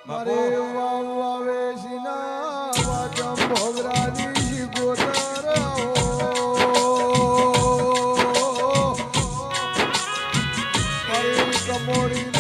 મારે વાવે સિના વાચમ ભોગરાની ગોતર મારી કમોડી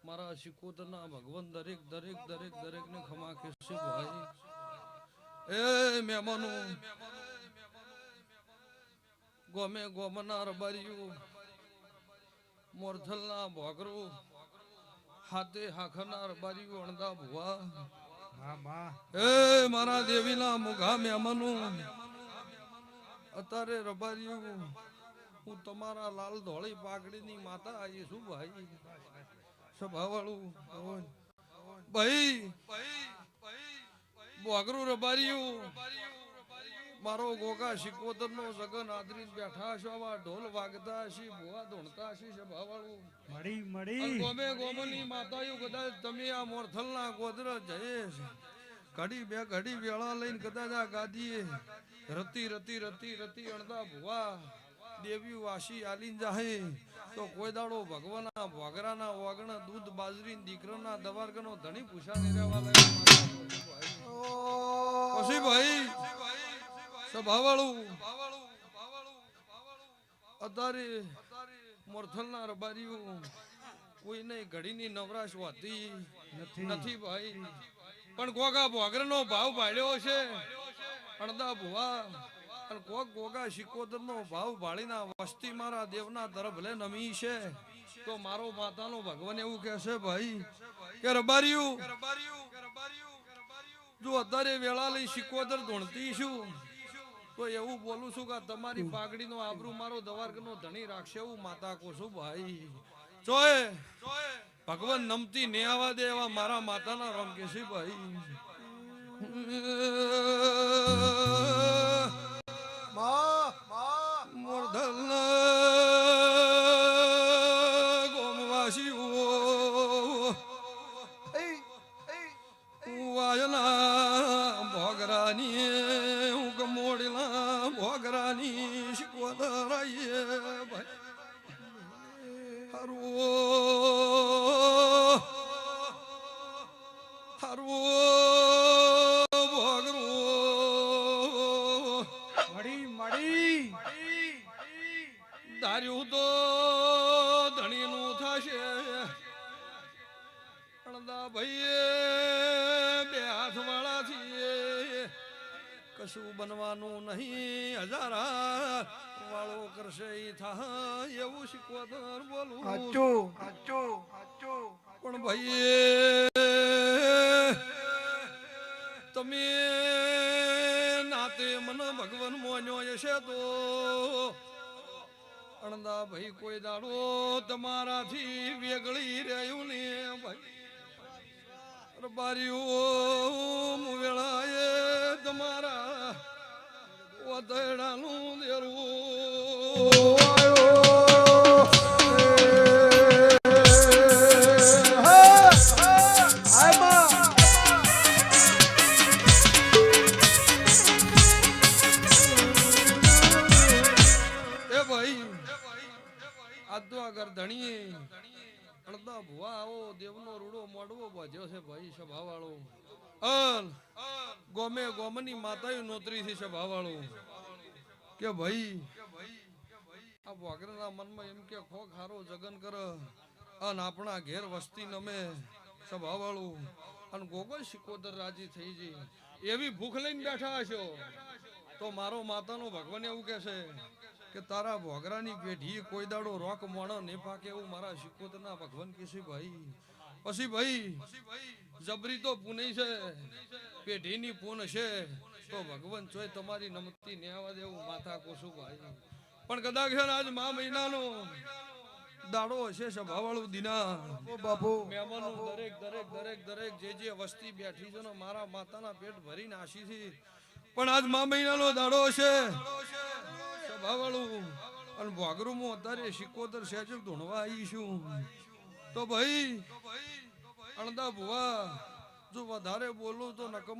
મારા શિકોતરના ભગવાન દરેક દરેક દરેક દરેક ને ખમા કેશે ભાઈ એ મહેમાનો ગોમે ગોમના રબારીઓ મોરથલના ભોગરો હાથે હાખના રબારીઓ અણદા ભુવા એ મારા દેવીના મુઘા મહેમાનો અત્યારે રબારીઓ હું તમારા લાલ ધોળી પાઘડીની માતા આવી છું ભાઈ સભાવાળું ભાઈ બોગરું રબારીયું મારો ગોગા શિકોતર નો સગન આદરી બેઠા છો ઢોલ વાગતા હશી ભુવા ધોણતા હશી સભાવાળું ગોમે ગોમની માતાયું કદાચ તમે આ મોરથલના ગોદર જયેશ ઘડી બે ઘડી વેળા લઈને કદાચ આ ગાદીએ રતી રતી રતી રતી અણદા ભુવા દેવી વાસી આલીન જાહે તો કોઈ દાડો ભગવાનના ભોગરાના વાગણા દૂધ બાજરી દીકરાના દવારગનો ધણી પૂછા ને રહેવા લાગે પછી ભાઈ સભાવાળું અત્યારે મોરથલના રબારીઓ કોઈને ઘડીની નવરાશ હોતી નથી ભાઈ પણ ગોગા ભોગરાનો ભાવ ભાળ્યો છે અણદા ભુવા અને કોક ગોગા શિકોતર નો ભાવ ભાળીના વસ્તી મારા દેવના તરફ ભલે નમી છે તો મારો માતાનો ભગવાન એવું કહેશે ભાઈ કે રબારીયું જો અત્યારે વેળા લઈ શિકોતર ધોણતી છું તો એવું બોલું છું કે તમારી પાઘડીનો આબરૂ મારો દવારગનો ધણી રાખશે એવું માતા કો છું ભાઈ ચોય ભગવાન નમતી ને આવા દે એવા મારા માતાના રમ કહેશે ભાઈ ગોમવાસીઓ વાયના ભોગરાની હું કમોડેલા ભોગરાની શિકોતરાઈએ ભાઈ હરવો હરવો ધાર્યું તો ધણીનું થશે અણદા ભાઈએ બે હાથ વાળા છીએ કશું બનવાનું નહીં હજારા વાળો કરશે ઈ થાય એવું શિકોતર બોલું પણ ભાઈએ તમે નાતે મને ભગવાન મોન્યો હશે તો અણદા ભાઈ કોઈ દાડો તમારાથી વેગળી રહ્યું ને ભાઈ બારીઓ વેળાએ તમારા વધડાનું દેરું ધણીએ અણદા ભુવા આવો દેવનો રૂડો મોડવો બાજ્યો છે ભાઈ સભા વાળો ગોમે ગોમની માતાએ નોતરી છે સભા વાળો કે ભાઈ આ વાગરના મનમાં એમ કે ખો ખારો જગન કર અને આપણા ઘેર વસ્તી નમે સભા વાળું અને ગોગલ શિકોદર રાજી થઈ જઈ એવી ભૂખ લઈને બેઠા હશો તો મારો માતાનો ભગવાન એવું કે છે કે તારા ભોગરાની પેઢી કોઈ દાડો રોક મોણો ને પાકે એવું મારા શિકોતરના ભગવાન કીશું ભાઈ પછી ભાઈ જબરી તો પુનઈ છે પેઢીની પૂન છે તો ભગવાન ચોય તમારી નમતી ને આવવા દેવું માથા કોશું ભાઈ પણ કદાચ આજ મા મહિનાનો દાડો હશે સભાવાળું દિના બાપુ મહેમાનો દરેક દરેક દરેક દરેક જે વસ્તી બેઠી છે ને મારા માતાના પેટ ભરીને આશી છે પણ આજ મા મહિનાનો દાડો હશે સભાવાળું અને ભાગરૂમાં અત્યારે શિકોતર સેજક ધોણવા આવીશું તો ભાઈ અણદા ભુવા જો વધારે બોલું તો નકમ